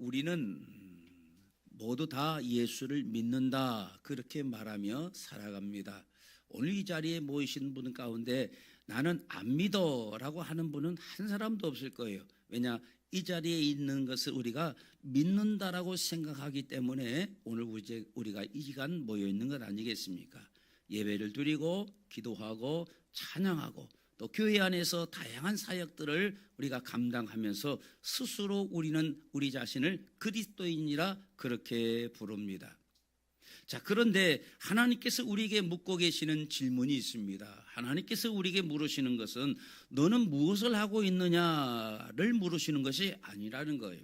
우리는 모두 다 예수를 믿는다 그렇게 말하며 살아갑니다. 오늘 이 자리에 모이신 분 가운데 나는 안 믿어라고 하는 분은 한 사람도 없을 거예요. 왜냐? 이 자리에 있는 것을 우리가 믿는다라고 생각하기 때문에 오늘 우리가 이 시간 모여 있는 것 아니겠습니까? 예배를 드리고 기도하고 찬양하고 또 교회 안에서 다양한 사역들을 우리가 감당하면서 스스로 우리는 우리 자신을 그리스도인이라 그렇게 부릅니다. 자, 그런데 하나님께서 우리에게 묻고 계시는 질문이 있습니다. 하나님께서 우리에게 물으시는 것은 너는 무엇을 하고 있느냐를 물으시는 것이 아니라는 거예요.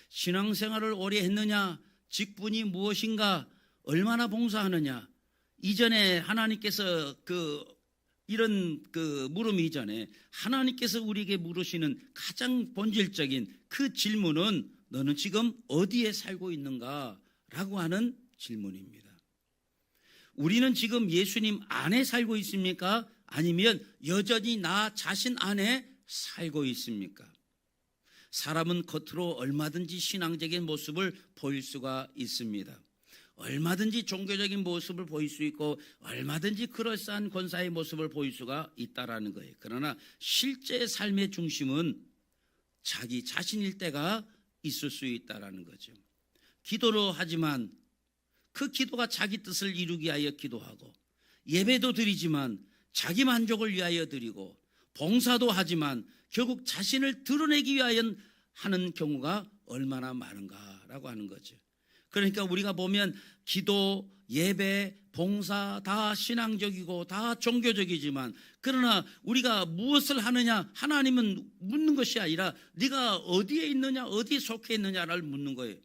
신앙생활을 오래 했느냐, 직분이 무엇인가, 얼마나 봉사하느냐. 이전에 하나님께서 이런 물음 이전에 하나님께서 우리에게 물으시는 가장 본질적인 그 질문은 너는 지금 어디에 살고 있는가라고 하는 질문입니다. 우리는 지금 예수님 안에 살고 있습니까? 아니면 여전히 나 자신 안에 살고 있습니까? 사람은 겉으로 얼마든지 신앙적인 모습을 보일 수가 있습니다. 얼마든지 종교적인 모습을 보일 수 있고 얼마든지 그럴싸한 권사의 모습을 보일 수가 있다라는 거예요. 그러나 실제 삶의 중심은 자기 자신일 때가 있을 수 있다라는 거죠. 기도를 하지만 그 기도가 자기 뜻을 이루기 위하여 기도하고 예배도 드리지만 자기 만족을 위하여 드리고 봉사도 하지만 결국 자신을 드러내기 위하여 하는 경우가 얼마나 많은가라고 하는 거죠. 그러니까 우리가 보면 기도, 예배, 봉사 다 신앙적이고 다 종교적이지만 그러나 우리가 무엇을 하느냐 하나님은 묻는 것이 아니라 네가 어디에 있느냐 어디에 속해 있느냐를 묻는 거예요.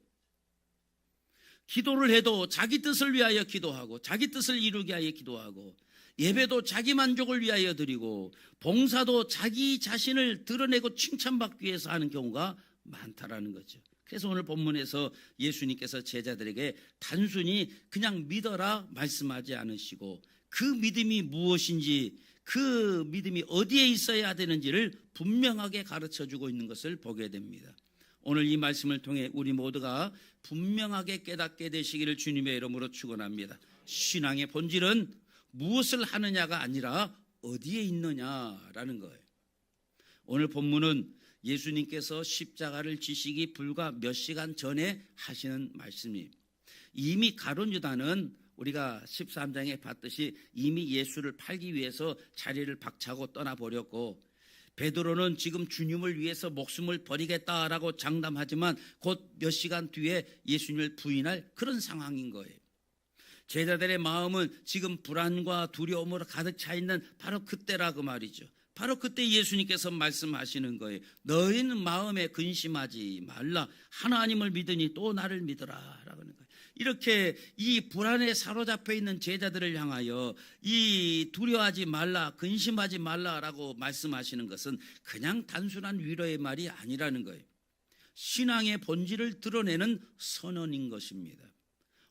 기도를 해도 자기 뜻을 위하여 기도하고 자기 뜻을 이루기 위하여 기도하고 예배도 자기 만족을 위하여 드리고 봉사도 자기 자신을 드러내고 칭찬받기 위해서 하는 경우가 많다라는 거죠. 그래서 오늘 본문에서 예수님께서 제자들에게 단순히 그냥 믿어라 말씀하지 않으시고 그 믿음이 무엇인지 그 믿음이 어디에 있어야 되는지를 분명하게 가르쳐주고 있는 것을 보게 됩니다. 오늘 이 말씀을 통해 우리 모두가 분명하게 깨닫게 되시기를 주님의 이름으로 축원합니다. 신앙의 본질은 무엇을 하느냐가 아니라 어디에 있느냐라는 거예요. 오늘 본문은 예수님께서 십자가를 지시기 불과 몇 시간 전에 하시는 말씀이 이미 가룟 유다는 우리가 13장에 봤듯이 이미 예수를 팔기 위해서 자리를 박차고 떠나버렸고 베드로는 지금 주님을 위해서 목숨을 버리겠다라고 장담하지만 곧 몇 시간 뒤에 예수님을 부인할 그런 상황인 거예요. 제자들의 마음은 지금 불안과 두려움으로 가득 차 있는 바로 그때라 그 말이죠. 바로 그때 예수님께서 말씀하시는 거예요. 너희는 마음에 근심하지 말라. 하나님을 믿으니 또 나를 믿으라 라고 하는 거예요. 이렇게 이 불안에 사로잡혀 있는 제자들을 향하여 이 두려워하지 말라, 근심하지 말라라고 말씀하시는 것은 그냥 단순한 위로의 말이 아니라는 거예요. 신앙의 본질을 드러내는 선언인 것입니다.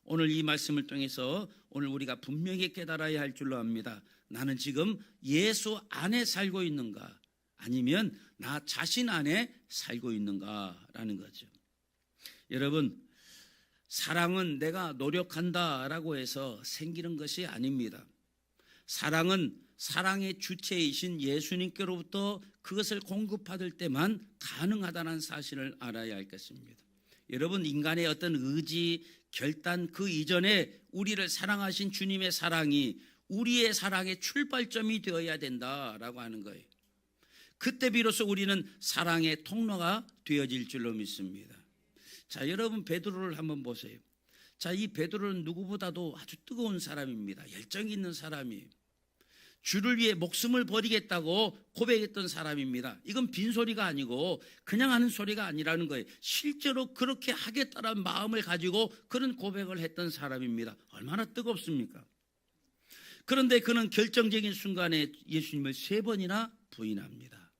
오늘 이 말씀을 통해서 오늘 우리가 분명히 깨달아야 할 줄로 압니다. 나는 지금 예수 안에 살고 있는가 아니면 나 자신 안에 살고 있는가라는 거죠. 여러분, 사랑은 내가 노력한다라고 해서 생기는 것이 아닙니다. 사랑은 사랑의 주체이신 예수님께로부터 그것을 공급받을 때만 가능하다는 사실을 알아야 하겠습니다. 여러분, 인간의 어떤 의지, 결단 그 이전에 우리를 사랑하신 주님의 사랑이 우리의 사랑의 출발점이 되어야 된다라고 하는 거예요. 그때 비로소 우리는 사랑의 통로가 되어질 줄로 믿습니다. 자, 여러분 베드로를 한번 보세요. 자, 이 베드로는 누구보다도 아주 뜨거운 사람입니다. 열정이 있는 사람이에요. 주를 위해 목숨을 버리겠다고 고백했던 사람입니다. 이건 빈소리가 아니고 그냥 하는 소리가 아니라는 거예요. 실제로 그렇게 하겠다는 마음을 가지고 그런 고백을 했던 사람입니다. 얼마나 뜨겁습니까? 그런데 그는 결정적인 순간에 예수님을 3번이나 부인합니다.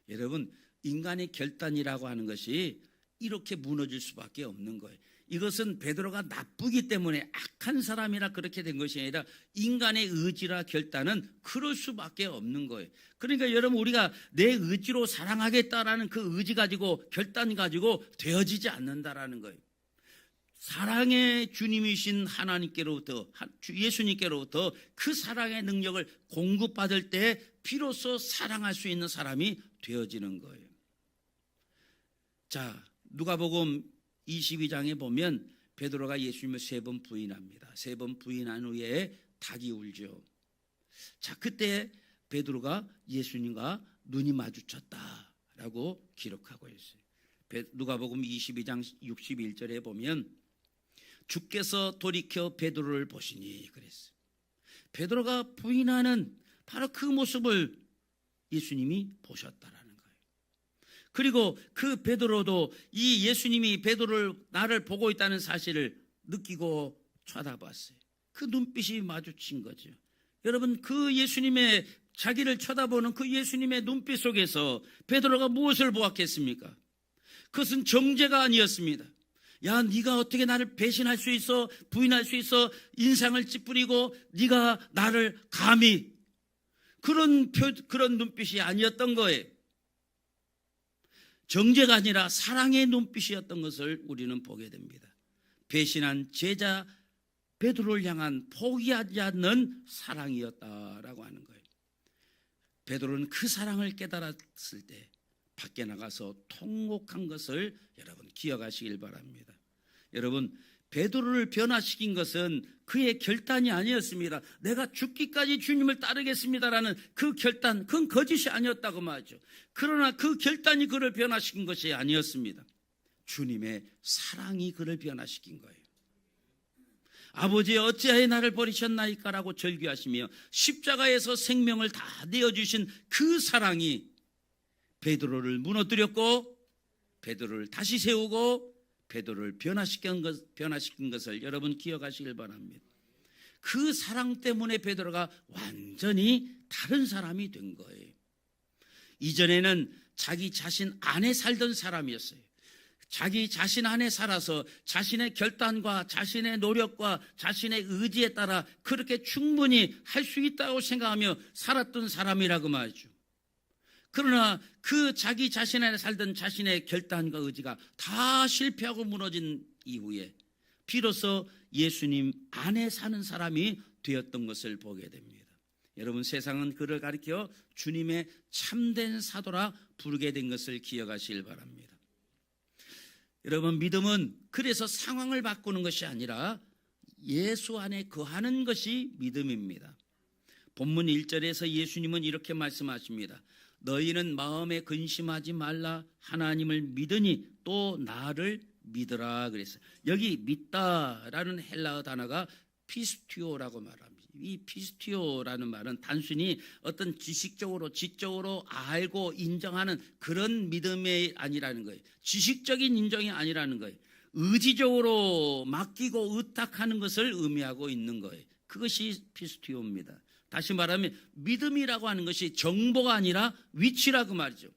여러분, 인간의 결단이라고 하는 것이 이렇게 무너질 수밖에 없는 거예요. 이것은 베드로가 나쁘기 때문에 악한 사람이라 그렇게 된 것이 아니라 인간의 의지라 결단은 그럴 수밖에 없는 거예요. 그러니까 여러분, 우리가 내 의지로 사랑하겠다라는 그 의지 가지고 결단 가지고 되어지지 않는다라는 거예요. 사랑의 주님이신 하나님께로부터, 예수님께로부터 그 사랑의 능력을 공급받을 때 비로소 사랑할 수 있는 사람이 되어지는 거예요. 자, 누가복음 22장에 보면 베드로가 예수님을 3번 부인합니다. 3번 부인한 후에 닭이 울죠. 자, 그때 베드로가 예수님과 눈이 마주쳤다라고 기록하고 있어요. 누가복음 22장 61절에 보면 주께서 돌이켜 베드로를 보시니 그랬어요. 베드로가 부인하는 바로 그 모습을 예수님이 보셨다라는 거예요. 그리고 그 베드로도 이 예수님이 베드로를, 나를 보고 있다는 사실을 느끼고 쳐다봤어요. 그 눈빛이 마주친 거죠. 여러분, 그 예수님의, 자기를 쳐다보는 그 예수님의 눈빛 속에서 베드로가 무엇을 보았겠습니까? 그것은 정죄가 아니었습니다. 야, 네가 어떻게 나를 배신할 수 있어? 부인할 수 있어? 인상을 찌푸리고 네가 나를 감히, 그런 눈빛이 아니었던 거예요. 정죄가 아니라 사랑의 눈빛이었던 것을 우리는 보게 됩니다. 배신한 제자 베드로를 향한 포기하지 않는 사랑이었다라고 하는 거예요. 베드로는 그 사랑을 깨달았을 때 밖에 나가서 통곡한 것을 여러분 기억하시길 바랍니다. 여러분, 베드로를 변화시킨 것은 그의 결단이 아니었습니다. 내가 죽기까지 주님을 따르겠습니다라는 그 결단, 그건 거짓이 아니었다고 말이죠. 그러나 그 결단이 그를 변화시킨 것이 아니었습니다. 주님의 사랑이 그를 변화시킨 거예요. 아버지, 어찌하여 나를 버리셨나이까라고 절규하시며 십자가에서 생명을 다 내어주신 그 사랑이 베드로를 무너뜨렸고 베드로를 다시 세우고 베드로를 변화시킨 것을 여러분 기억하시길 바랍니다. 그 사랑 때문에 베드로가 완전히 다른 사람이 된 거예요. 이전에는 자기 자신 안에 살던 사람이었어요. 자기 자신 안에 살아서 자신의 결단과 자신의 노력과 자신의 의지에 따라 그렇게 충분히 할 수 있다고 생각하며 살았던 사람이라고 말이죠. 그러나 그 자기 자신 안에 살던 자신의 결단과 의지가 다 실패하고 무너진 이후에 비로소 예수님 안에 사는 사람이 되었던 것을 보게 됩니다. 여러분, 세상은 그를 가리켜 주님의 참된 사도라 부르게 된 것을 기억하시길 바랍니다. 여러분, 믿음은 그래서 상황을 바꾸는 것이 아니라 예수 안에 거하는 것이 믿음입니다. 본문 1절에서 예수님은 이렇게 말씀하십니다. 너희는 마음에 근심하지 말라. 하나님을 믿으니 또 나를 믿으라 그랬어요. 여기 믿다라는 헬라어 단어가 피스티오라고 말합니다. 이 피스티오라는 말은 단순히 어떤 지식적으로 지적으로 알고 인정하는 그런 믿음이 아니라는 거예요. 지식적인 인정이 아니라는 거예요. 의지적으로 맡기고 의탁하는 것을 의미하고 있는 거예요. 그것이 피스티오입니다. 다시 말하면 믿음이라고 하는 것이 정보가 아니라 위치라고 말이죠.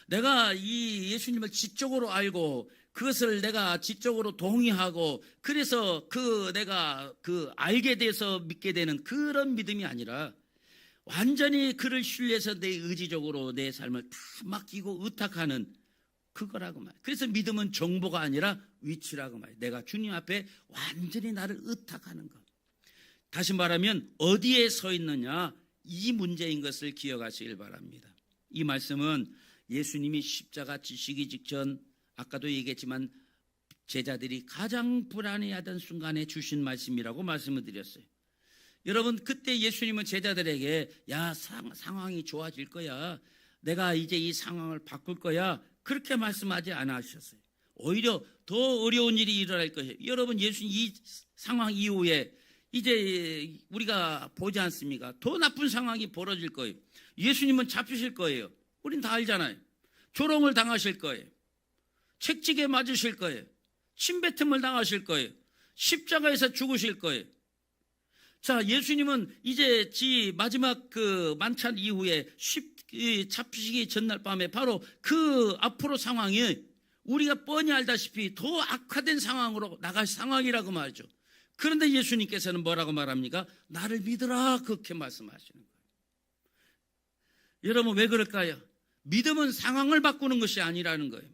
내가 이 예수님을 지적으로 알고 그것을 내가 지적으로 동의하고 그래서 내가 알게 돼서 믿게 되는 그런 믿음이 아니라 완전히 그를 신뢰해서 내 의지적으로 내 삶을 다 맡기고 의탁하는 그거라고 말이에요. 그래서 믿음은 정보가 아니라 위치라고 말이에요. 내가 주님 앞에 완전히 나를 의탁하는 것. 다시 말하면 어디에 서 있느냐, 이 문제인 것을 기억하시길 바랍니다. 이 말씀은 예수님이 십자가 지시기 직전, 아까도 얘기했지만 제자들이 가장 불안해하던 순간에 주신 말씀이라고 말씀을 드렸어요. 여러분, 그때 예수님은 제자들에게 야, 상황이 좋아질 거야, 내가 이제 이 상황을 바꿀 거야, 그렇게 말씀하지 않으셨어요. 오히려 더 어려운 일이 일어날 거예요. 여러분, 예수님 이 상황 이후에 이제 우리가 보지 않습니까? 더 나쁜 상황이 벌어질 거예요. 예수님은 잡히실 거예요. 우린 다 알잖아요. 조롱을 당하실 거예요. 책찍에 맞으실 거예요. 침뱉음을 당하실 거예요. 십자가에서 죽으실 거예요. 자, 예수님은 이제 마지막 그 만찬 이후에 잡히시기 전날 밤에 바로 그 앞으로 상황이 우리가 뻔히 알다시피 더 악화된 상황으로 나갈 상황이라고 말이죠. 그런데 예수님께서는 뭐라고 말합니까? 나를 믿으라, 그렇게 말씀하시는 거예요. 여러분, 왜 그럴까요? 믿음은 상황을 바꾸는 것이 아니라는 거예요.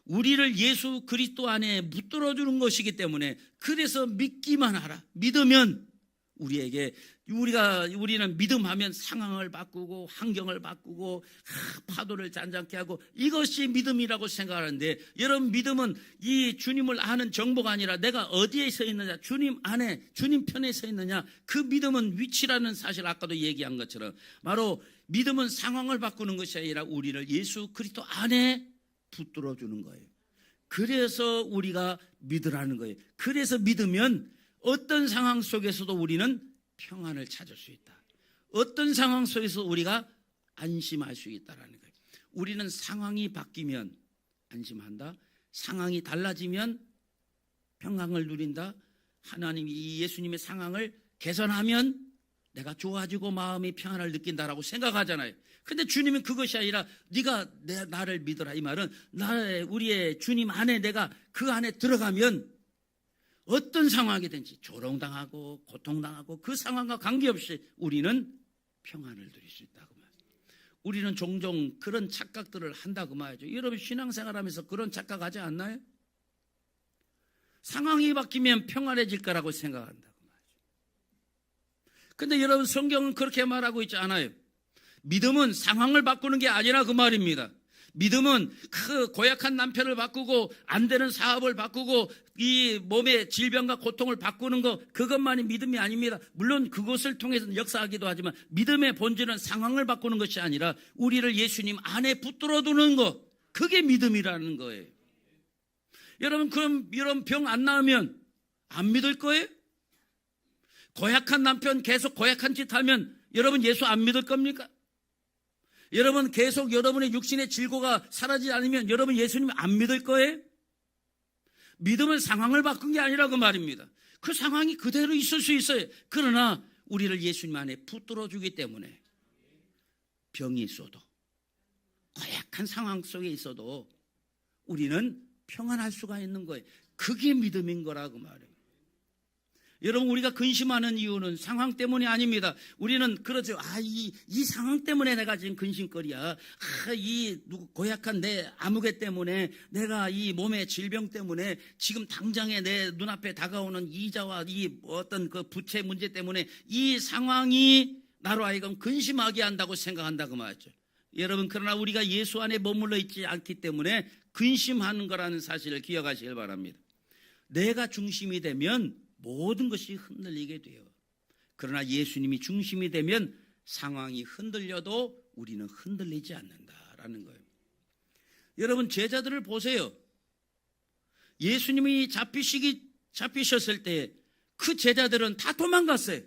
우리를 예수 그리스도 안에 붙들어주는 것이기 때문에, 그래서 믿기만 하라. 믿으면 우리는 믿음하면 상황을 바꾸고 환경을 바꾸고 파도를 잔잔케 하고, 이것이 믿음이라고 생각하는데, 여러분, 믿음은 이 주님을 아는 정보가 아니라 내가 어디에 서 있느냐, 주님 안에, 주님 편에 서 있느냐, 그 믿음은 위치라는 사실, 아까도 얘기한 것처럼 바로 믿음은 상황을 바꾸는 것이 아니라 우리를 예수 그리스도 안에 붙들어주는 거예요. 그래서 우리가 믿으라는 거예요. 그래서 믿으면 어떤 상황 속에서도 우리는 평안을 찾을 수 있다. 어떤 상황 속에서 우리가 안심할 수 있다라는 거예요. 우리는 상황이 바뀌면 안심한다. 상황이 달라지면 평강을 누린다. 하나님이 이 예수님의 상황을 개선하면 내가 좋아지고 마음이 평안을 느낀다라고 생각하잖아요. 근데 주님은 그것이 아니라 네가 나를 믿어라, 이 말은 우리의 주님 안에, 내가 그 안에 들어가면 어떤 상황이든지 조롱당하고 고통당하고 그 상황과 관계없이 우리는 평안을 누릴 수 있다고 말이죠. 우리는 종종 그런 착각들을 한다고 말이죠. 여러분, 신앙생활하면서 그런 착각하지 않나요? 상황이 바뀌면 평안해질 거라고 생각한다고 말이죠. 근데 여러분, 성경은 그렇게 말하고 있지 않아요. 믿음은 상황을 바꾸는 게 아니라 그 말입니다. 믿음은 그 고약한 남편을 바꾸고 안 되는 사업을 바꾸고 이 몸의 질병과 고통을 바꾸는 것, 그것만이 믿음이 아닙니다. 물론 그것을 통해서 역사하기도 하지만 믿음의 본질은 상황을 바꾸는 것이 아니라 우리를 예수님 안에 붙들어두는 것, 그게 믿음이라는 거예요. 여러분, 그럼 여러분 병 안 나으면 안 믿을 거예요? 고약한 남편 계속 고약한 짓 하면 여러분 예수 안 믿을 겁니까? 여러분 계속 여러분의 육신의 질고가 사라지지 않으면 여러분 예수님 안 믿을 거예요? 믿음은 상황을 바꾼 게 아니라 그 말입니다. 그 상황이 그대로 있을 수 있어요. 그러나 우리를 예수님 안에 붙들어주기 때문에 병이 있어도, 고약한 상황 속에 있어도 우리는 평안할 수가 있는 거예요. 그게 믿음인 거라고 말해요. 여러분, 우리가 근심하는 이유는 상황 때문이 아닙니다. 우리는 그러죠. 이 상황 때문에 내가 지금 근심거리야. 이 고약한 내 아무개 때문에, 내가 이 몸의 질병 때문에, 지금 당장에 내 눈앞에 다가오는 이자와 이 어떤 그 부채 문제 때문에 이 상황이 나로 하여금 근심하게 한다고 생각한다고 말이죠. 여러분, 그러나 우리가 예수 안에 머물러 있지 않기 때문에 근심하는 거라는 사실을 기억하시길 바랍니다. 내가 중심이 되면 모든 것이 흔들리게 돼요. 그러나 예수님이 중심이 되면 상황이 흔들려도 우리는 흔들리지 않는다라는 거예요. 여러분, 제자들을 보세요. 예수님이 잡히셨을 때 그 제자들은 다 도망갔어요.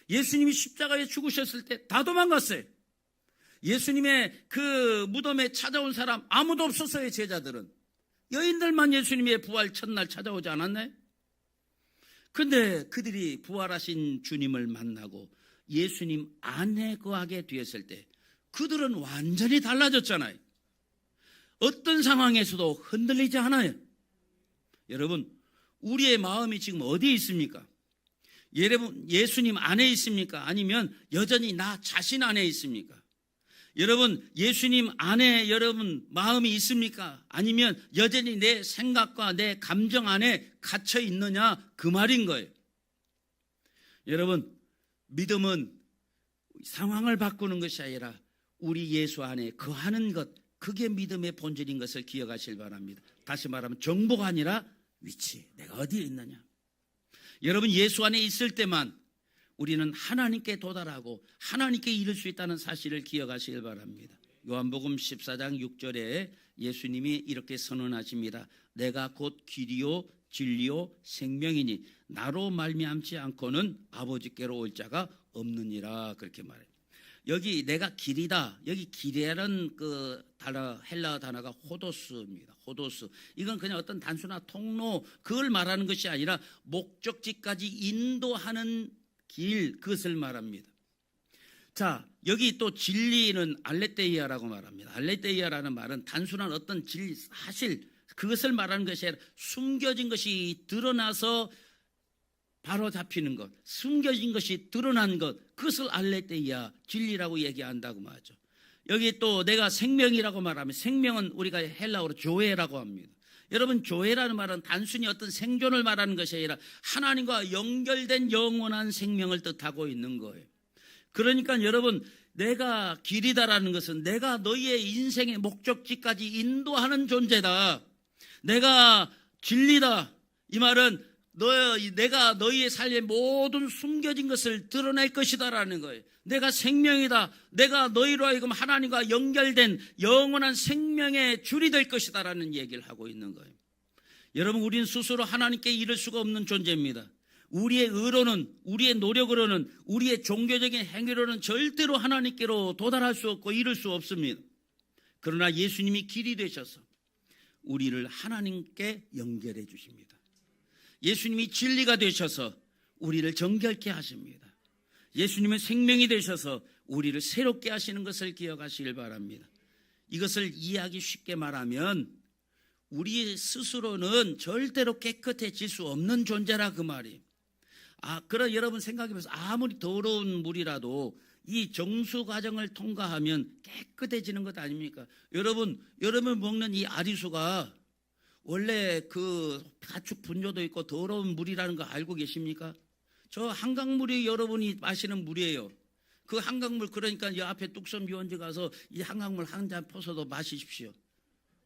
예수님이 십자가에 죽으셨을 때 다 도망갔어요. 예수님의 그 무덤에 찾아온 사람 아무도 없었어요. 제자들은 여인들만 예수님의 부활 첫날 찾아오지 않았나요? 그런데 그들이 부활하신 주님을 만나고 예수님 안에 거하게 되었을 때 그들은 완전히 달라졌잖아요. 어떤 상황에서도 흔들리지 않아요. 여러분, 우리의 마음이 지금 어디에 있습니까? 여러분, 예수님 안에 있습니까? 아니면 여전히 나 자신 안에 있습니까? 여러분, 예수님 안에 여러분 마음이 있습니까? 아니면 여전히 내 생각과 내 감정 안에 갇혀 있느냐, 그 말인 거예요. 여러분, 믿음은 상황을 바꾸는 것이 아니라 우리 예수 안에 거하는 것, 그게 믿음의 본질인 것을 기억하시길 바랍니다. 다시 말하면 정보가 아니라 위치, 내가 어디에 있느냐. 여러분, 예수 안에 있을 때만 우리는 하나님께 도달하고 하나님께 이룰 수 있다는 사실을 기억하시길 바랍니다. 요한복음 14장 6절에 예수님이 이렇게 선언하십니다. 내가 곧 길이요 진리요 생명이니 나로 말미암지 않고는 아버지께로 올 자가 없느니라, 그렇게 말해요. 여기 내가 길이다. 여기 길이라는 그 단어, 헬라어 단어가 호도스입니다. 호도스. 이건 그냥 어떤 단순한 통로, 그걸 말하는 것이 아니라 목적지까지 인도하는 길, 그것을 말합니다. 자, 여기 또 진리는 알레테이아라고 말합니다. 알레테이아라는 말은 단순한 어떤 진리, 사실 그것을 말하는 것이 아니라 숨겨진 것이 드러나서 바로 잡히는 것, 숨겨진 것이 드러난 것, 그것을 알레테이아, 진리라고 얘기한다고 말하죠. 여기 또 내가 생명이라고 말하면 생명은 우리가 헬라어로 조에라고 합니다. 여러분, 조에라는 말은 단순히 어떤 생존을 말하는 것이 아니라 하나님과 연결된 영원한 생명을 뜻하고 있는 거예요. 그러니까 여러분, 내가 길이다라는 것은 내가 너희의 인생의 목적지까지 인도하는 존재다. 내가 진리다. 이 말은 내가 너희의 삶의 모든 숨겨진 것을 드러낼 것이다라는 거예요. 내가 생명이다. 내가 너희로 하여금 하나님과 연결된 영원한 생명의 줄이 될 것이다라는 얘기를 하고 있는 거예요. 여러분, 우리는 스스로 하나님께 이를 수가 없는 존재입니다. 우리의 의로는, 우리의 노력으로는, 우리의 종교적인 행위로는 절대로 하나님께로 도달할 수 없고 이룰 수 없습니다. 그러나 예수님이 길이 되셔서 우리를 하나님께 연결해 주십니다. 예수님이 진리가 되셔서 우리를 정결케 하십니다. 예수님은 생명이 되셔서 우리를 새롭게 하시는 것을 기억하시길 바랍니다. 이것을 이해하기 쉽게 말하면 우리 스스로는 절대로 깨끗해질 수 없는 존재라 그 말이에요. 그럼 여러분 생각해보세요. 아무리 더러운 물이라도 이 정수 과정을 통과하면 깨끗해지는 것 아닙니까? 여러분 먹는 이 아리수가 원래 그 가축 분뇨도 있고 더러운 물이라는 거 알고 계십니까? 저 한강물이 여러분이 마시는 물이에요. 그 한강물, 그러니까 이 앞에 뚝섬 유원지 가서 이 한강물 한 잔 퍼서도 마시십시오.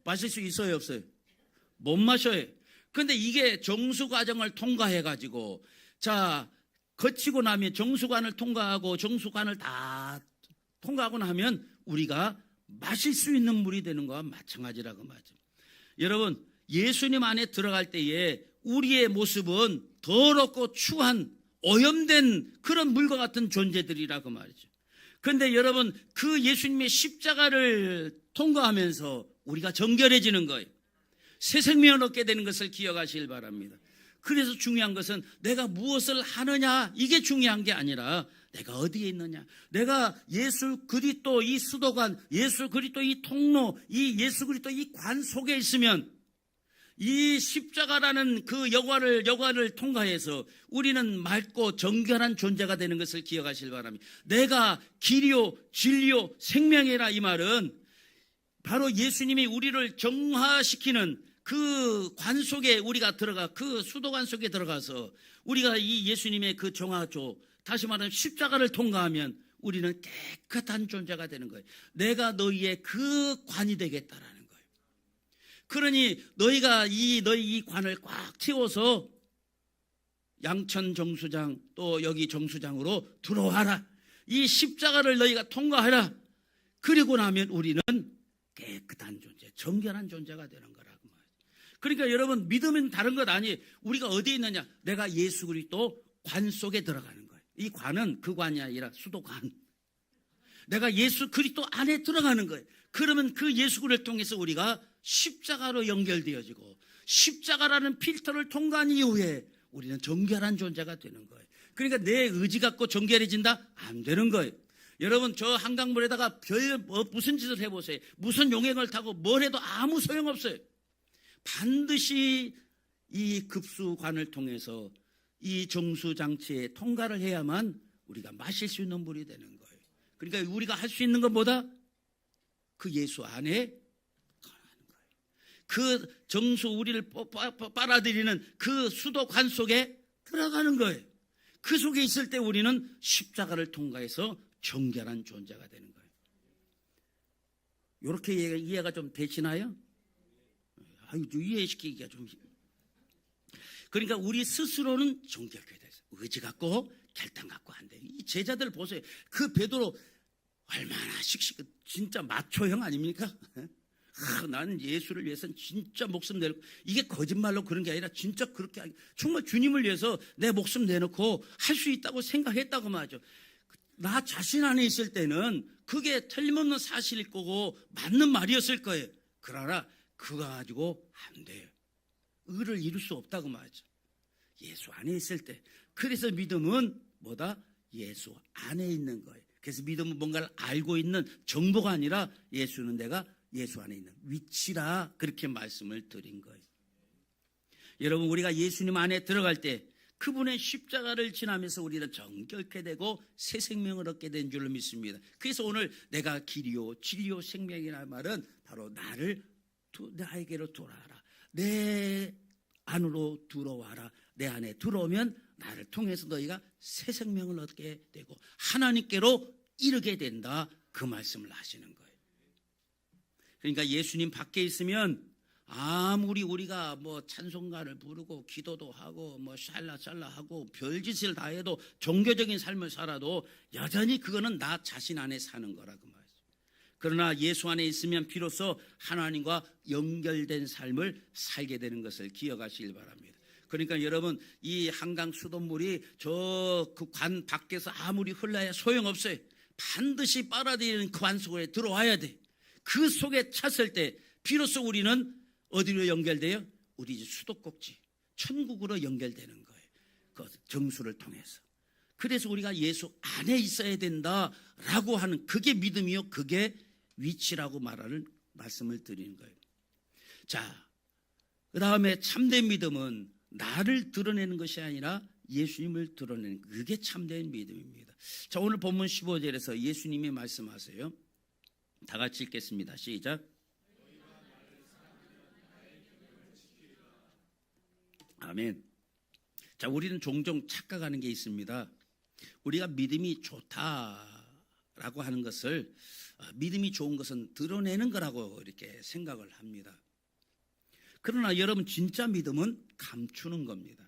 마실 수 있어요, 없어요? 못 마셔요. 그런데 이게 정수 과정을 통과해 가지고 자, 거치고 나면 정수관을 통과하고 정수관을 다 통과하고 나면 우리가 마실 수 있는 물이 되는 거와 마찬가지라고 말이죠. 여러분, 예수님 안에 들어갈 때에 우리의 모습은 더럽고 추한 오염된 그런 물과 같은 존재들이라고 말이죠. 그런데 여러분, 그 예수님의 십자가를 통과하면서 우리가 정결해지는 거예요. 새 생명을 얻게 되는 것을 기억하시길 바랍니다. 그래서 중요한 것은 내가 무엇을 하느냐, 이게 중요한 게 아니라 내가 어디에 있느냐. 내가 예수 그리스도 이 수도관, 예수 그리스도 이 통로, 이 예수 그리스도 이 관 속에 있으면 이 십자가라는 그 여관을 통과해서 우리는 맑고 정결한 존재가 되는 것을 기억하시길 바랍니다. 내가 길이요 진리요 생명이라, 이 말은 바로 예수님이 우리를 정화시키는 그 관 속에 우리가 들어가, 그 수도관 속에 들어가서 우리가 이 예수님의 그 정화조, 다시 말하면 십자가를 통과하면 우리는 깨끗한 존재가 되는 거예요. 내가 너희의 그 관이 되겠다라는 거예요. 그러니 너희가 너희 이 관을 꽉 채워서 양천 정수장 또 여기 정수장으로 들어와라. 이 십자가를 너희가 통과하라. 그리고 나면 우리는 깨끗한 존재, 정결한 존재가 되는 거라고 말이에요. 그러니까 여러분, 믿음은 다른 것 아니에요. 우리가 어디에 있느냐? 내가 예수 그리스도 관 속에 들어가는 거예요. 이 관은 그 관이 아니라 수도관. 내가 예수 그리스도 안에 들어가는 거예요. 그러면 그 예수 그리스도를 통해서 우리가 십자가로 연결되어지고 십자가라는 필터를 통과한 이후에 우리는 정결한 존재가 되는 거예요. 그러니까 내 의지 갖고 정결해진다? 안 되는 거예요. 여러분, 저 한강물에다가 무슨 짓을 해보세요. 무슨 용액을 타고 뭘 해도 아무 소용없어요. 반드시 이 급수관을 통해서 이 정수장치에 통과를 해야만 우리가 마실 수 있는 물이 되는 거예요. 그러니까 우리가 할 수 있는 것보다 그 예수 안에 거하는 거예요. 그 정수, 우리를 빨아들이는 그 수도관 속에 들어가는 거예요. 그 속에 있을 때 우리는 십자가를 통과해서 정결한 존재가 되는 거예요. 이렇게 이해가 좀 되시나요? 이해시키기가 좀. 그러니까 우리 스스로는 정결케 돼서 의지 갖고 결단 갖고 안 돼요. 이 제자들 보세요. 그 베드로 얼마나 씩씩, 진짜 마초형 아닙니까? 나는 예수를 위해서는 진짜 목숨 내놓고, 이게 거짓말로 그런 게 아니라 진짜 그렇게 정말 주님을 위해서 내 목숨 내놓고 할 수 있다고 생각했다고 말이죠. 나 자신 안에 있을 때는 그게 틀림없는 사실일 거고 맞는 말이었을 거예요. 그러나 그거 가지고 안 돼요. 의를 이룰 수 없다고 말이죠. 예수 안에 있을 때. 그래서 믿음은 뭐다? 예수 안에 있는 거예요. 그래서 믿음은 뭔가를 알고 있는 정보가 아니라 예수는 내가 예수 안에 있는 위치라, 그렇게 말씀을 드린 거예요. 여러분, 우리가 예수님 안에 들어갈 때 그분의 십자가를 지나면서 우리는 정결케 되고 새 생명을 얻게 된 줄로 믿습니다. 그래서 오늘 내가 길이요 진리요 생명이라는 말은 바로 나에게로 돌아와라, 내 안으로 들어와라. 내 안에 들어오면 나를 통해서 너희가 새 생명을 얻게 되고 하나님께로 이르게 된다, 그 말씀을 하시는 거예요. 그러니까 예수님 밖에 있으면 아무리 우리가 뭐 찬송가를 부르고 기도도 하고 뭐 샬라샬라 하고 별짓을 다 해도 종교적인 삶을 살아도 여전히 그거는 나 자신 안에 사는 거라고 말이죠. 그러나 예수 안에 있으면 비로소 하나님과 연결된 삶을 살게 되는 것을 기억하시길 바랍니다. 그러니까 여러분, 이 한강 수돗물이 저 그 관 밖에서 아무리 흘러야 소용없어요. 반드시 빨아들이는 그 관 속에 들어와야 돼. 그 속에 찼을 때 비로소 우리는 어디로 연결돼요? 우리 수도꼭지 천국으로 연결되는 거예요. 그 정수를 통해서. 그래서 우리가 예수 안에 있어야 된다라고 하는 그게 믿음이요, 그게 위치라고 말씀을 드리는 거예요. 자, 그 다음에 참된 믿음은 나를 드러내는 것이 아니라 예수님을 드러내는, 그게 참된 믿음입니다. 자, 오늘 본문 15절에서 예수님이 말씀하세요. 다 같이 읽겠습니다. 시작. 아멘. 자, 우리는 종종 착각하는 게 있습니다. 우리가 믿음이 좋다라고 하는 것을, 믿음이 좋은 것은 드러내는 거라고 이렇게 생각을 합니다. 그러나 여러분, 진짜 믿음은 감추는 겁니다.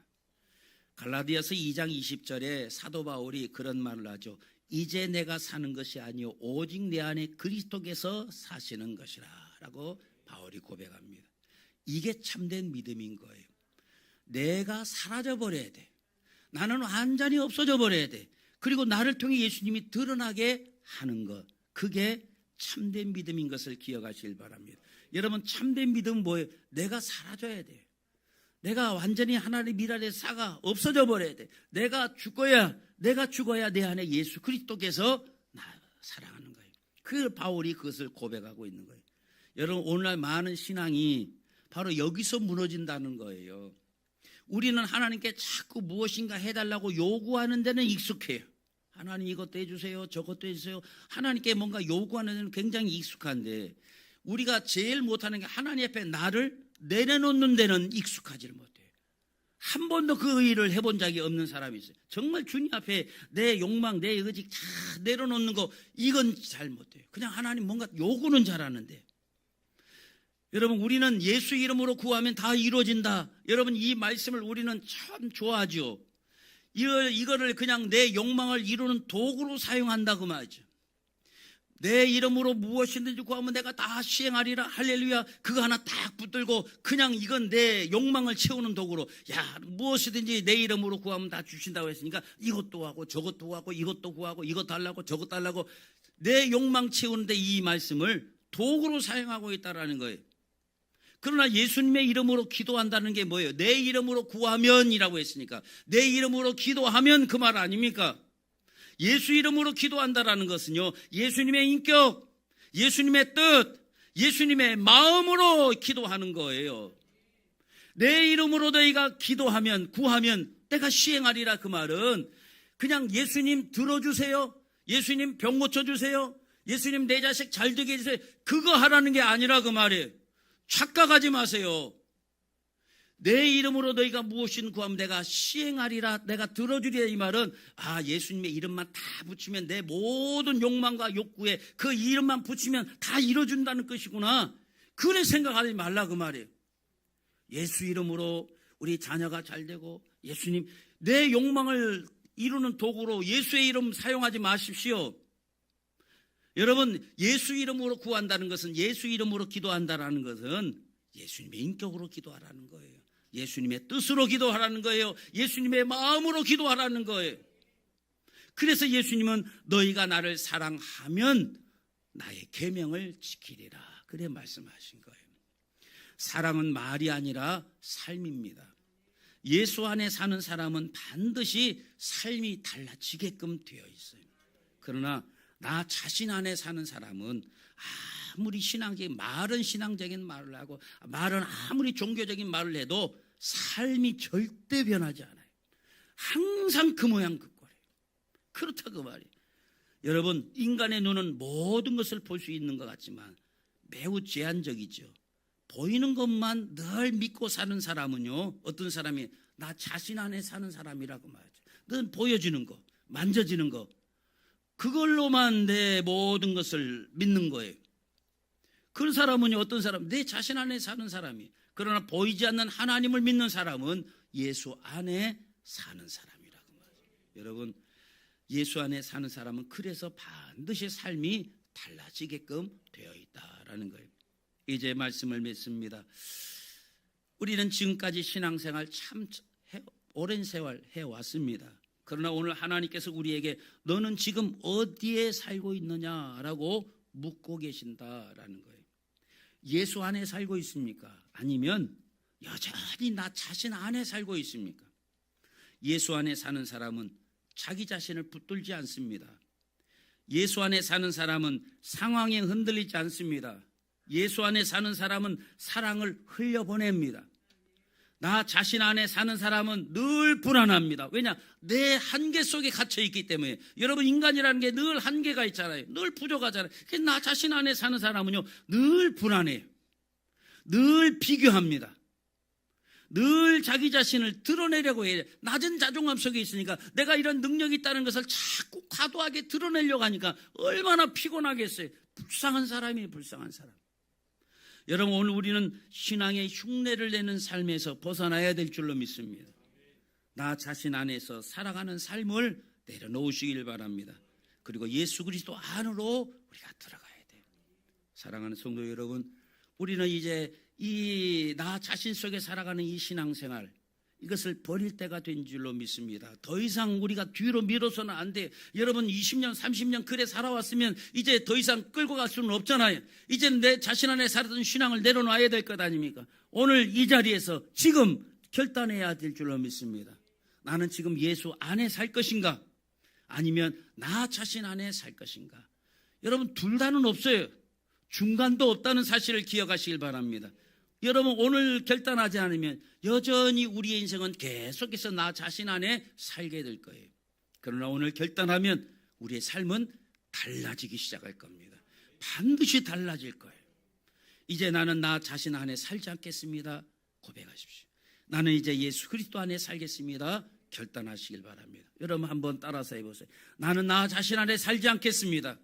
갈라디아서 2장 20절에 사도 바울이 그런 말을 하죠. 이제 내가 사는 것이 아니요 오직 내 안에 그리스도께서 사시는 것이라 라고 바울이 고백합니다. 이게 참된 믿음인 거예요. 내가 사라져 버려야 돼. 나는 완전히 없어져 버려야 돼. 그리고 나를 통해 예수님이 드러나게 하는 것, 그게 참된 믿음인 것을 기억하시길 바랍니다. 여러분, 참된 믿음은 뭐예요? 내가 사라져야 돼요. 내가 완전히 하나님 일 아래 싹아 없어져 버려야 돼. 내가 죽어야 내 안에 예수 그리스도께서 나 사랑하는 거예요. 그 바울이 그것을 고백하고 있는 거예요. 여러분, 오늘날 많은 신앙이 바로 여기서 무너진다는 거예요. 우리는 하나님께 자꾸 무엇인가 해달라고 요구하는 데는 익숙해요. 하나님 이것도 해주세요, 저것도 해주세요. 하나님께 뭔가 요구하는 데는 굉장히 익숙한데, 우리가 제일 못하는 게 하나님 앞에 나를 내려놓는 데는 익숙하지를 못해요. 한 번도 그 일을 해본 적이 없는 사람이 있어요. 정말 주님 앞에 내 욕망, 내 의지 다 내려놓는 거, 이건 잘 못해요. 그냥 하나님 뭔가 요구는 잘하는데. 여러분, 우리는 예수 이름으로 구하면 다 이루어진다. 여러분, 이 말씀을 우리는 참 좋아하죠. 이거를 그냥 내 욕망을 이루는 도구로 사용한다고 말이죠. 내 이름으로 무엇이든지 구하면 내가 다 시행하리라. 할렐루야. 그거 하나 딱 붙들고 그냥 이건 내 욕망을 채우는 도구로, 야, 무엇이든지 내 이름으로 구하면 다 주신다고 했으니까 이것도 하고 저것도 하고 이것도 구하고 이것 달라고 저것 달라고 내 욕망 채우는데 이 말씀을 도구로 사용하고 있다라는 거예요. 그러나 예수님의 이름으로 기도한다는 게 뭐예요? 내 이름으로 구하면이라고 했으니까 내 이름으로 기도하면 그 말 아닙니까? 예수 이름으로 기도한다라는 것은요, 예수님의 인격, 예수님의 뜻, 예수님의 마음으로 기도하는 거예요. 내 이름으로 너희가 기도하면, 구하면 내가 시행하리라. 그 말은 그냥 예수님 들어주세요, 예수님 병 고쳐주세요, 예수님 내 자식 잘 되게 해주세요, 그거 하라는 게 아니라 그 말이에요. 착각하지 마세요. 내 이름으로 너희가 무엇이든 구하면 내가 시행하리라, 내가 들어주리라. 이 말은, 아, 예수님의 이름만 다 붙이면 내 모든 욕망과 욕구에 그 이름만 붙이면 다 이뤄준다는 것이구나. 그래 생각하지 말라 그 말이에요. 예수 이름으로 우리 자녀가 잘 되고, 예수님, 내 욕망을 이루는 도구로 예수의 이름 사용하지 마십시오. 여러분, 예수 이름으로 구한다는 것은, 예수 이름으로 기도한다는 것은 예수님의 인격으로 기도하라는 거예요. 예수님의 뜻으로 기도하라는 거예요. 예수님의 마음으로 기도하라는 거예요. 그래서 예수님은 너희가 나를 사랑하면 나의 계명을 지키리라, 그래 말씀하신 거예요. 사랑은 말이 아니라 삶입니다. 예수 안에 사는 사람은 반드시 삶이 달라지게끔 되어 있어요. 그러나 나 자신 안에 사는 사람은 아무리 말은 신앙적인 말을 하고 말은 아무리 종교적인 말을 해도 삶이 절대 변하지 않아요. 항상 그 모양 그 꼴이에요. 그렇다 그 말이에요. 여러분, 인간의 눈은 모든 것을 볼 수 있는 것 같지만 매우 제한적이죠. 보이는 것만 늘 믿고 사는 사람은요, 어떤 사람이 나 자신 안에 사는 사람이라고 말하죠. 늘 보여지는 거, 만져지는 거, 그걸로만 내 모든 것을 믿는 거예요. 그런 사람은요, 어떤 사람, 내 자신 안에 사는 사람이. 그러나 보이지 않는 하나님을 믿는 사람은 예수 안에 사는 사람이라고 말하죠. 여러분, 예수 안에 사는 사람은 그래서 반드시 삶이 달라지게끔 되어 있다라는 거예요. 이제 말씀을 맺습니다. 우리는 지금까지 신앙생활 참 오랜 세월 해왔습니다. 그러나 오늘 하나님께서 우리에게 너는 지금 어디에 살고 있느냐라고 묻고 계신다라는 거예요. 예수 안에 살고 있습니까? 아니면 여전히 나 자신 안에 살고 있습니까? 예수 안에 사는 사람은 자기 자신을 붙들지 않습니다. 예수 안에 사는 사람은 상황에 흔들리지 않습니다. 예수 안에 사는 사람은 사랑을 흘려보냅니다. 나 자신 안에 사는 사람은 늘 불안합니다. 왜냐? 내 한계 속에 갇혀 있기 때문에. 여러분, 인간이라는 게 늘 한계가 있잖아요. 늘 부족하잖아요. 그래서 나 자신 안에 사는 사람은요, 늘 불안해요. 늘 비교합니다. 늘 자기 자신을 드러내려고 해요. 낮은 자존감 속에 있으니까 내가 이런 능력이 있다는 것을 자꾸 과도하게 드러내려고 하니까 얼마나 피곤하겠어요. 불쌍한 사람이에요, 불쌍한 사람. 여러분, 오늘 우리는 신앙의 흉내를 내는 삶에서 벗어나야 될 줄로 믿습니다. 나 자신 안에서 살아가는 삶을 내려놓으시길 바랍니다. 그리고 예수 그리스도 안으로 우리가 들어가야 돼요. 사랑하는 성도 여러분, 우리는 이제 이 나 자신 속에 살아가는 이 신앙생활, 이것을 버릴 때가 된 줄로 믿습니다. 더 이상 우리가 뒤로 미뤄서는 안 돼요. 여러분, 20년 30년 그래 살아왔으면 이제 더 이상 끌고 갈 수는 없잖아요. 이제는 내 자신 안에 살았던 신앙을 내려놔야 될 것 아닙니까? 오늘 이 자리에서 지금 결단해야 될 줄로 믿습니다. 나는 지금 예수 안에 살 것인가? 아니면 나 자신 안에 살 것인가? 여러분, 둘 다는 없어요. 중간도 없다는 사실을 기억하시길 바랍니다. 여러분, 오늘 결단하지 않으면 여전히 우리의 인생은 계속해서 나 자신 안에 살게 될 거예요. 그러나 오늘 결단하면 우리의 삶은 달라지기 시작할 겁니다. 반드시 달라질 거예요. 이제 나는 나 자신 안에 살지 않겠습니다. 고백하십시오. 나는 이제 예수 그리스도 안에 살겠습니다. 결단하시길 바랍니다. 여러분, 한번 따라서 해보세요. 나는 나 자신 안에 살지 않겠습니다.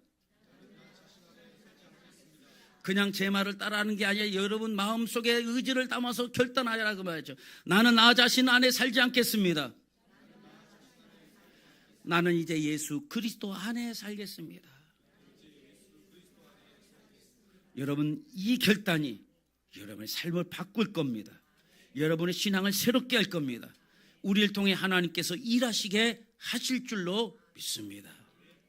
그냥 제 말을 따라하는 게 아니라 여러분 마음속에 의지를 담아서 결단하라고 말이죠. 나는 나 자신 안에 살지 않겠습니다. 나는 이제 예수 그리스도 안에 살겠습니다. 여러분, 이 결단이 여러분의 삶을 바꿀 겁니다. 여러분의 신앙을 새롭게 할 겁니다. 우리를 통해 하나님께서 일하시게 하실 줄로 믿습니다.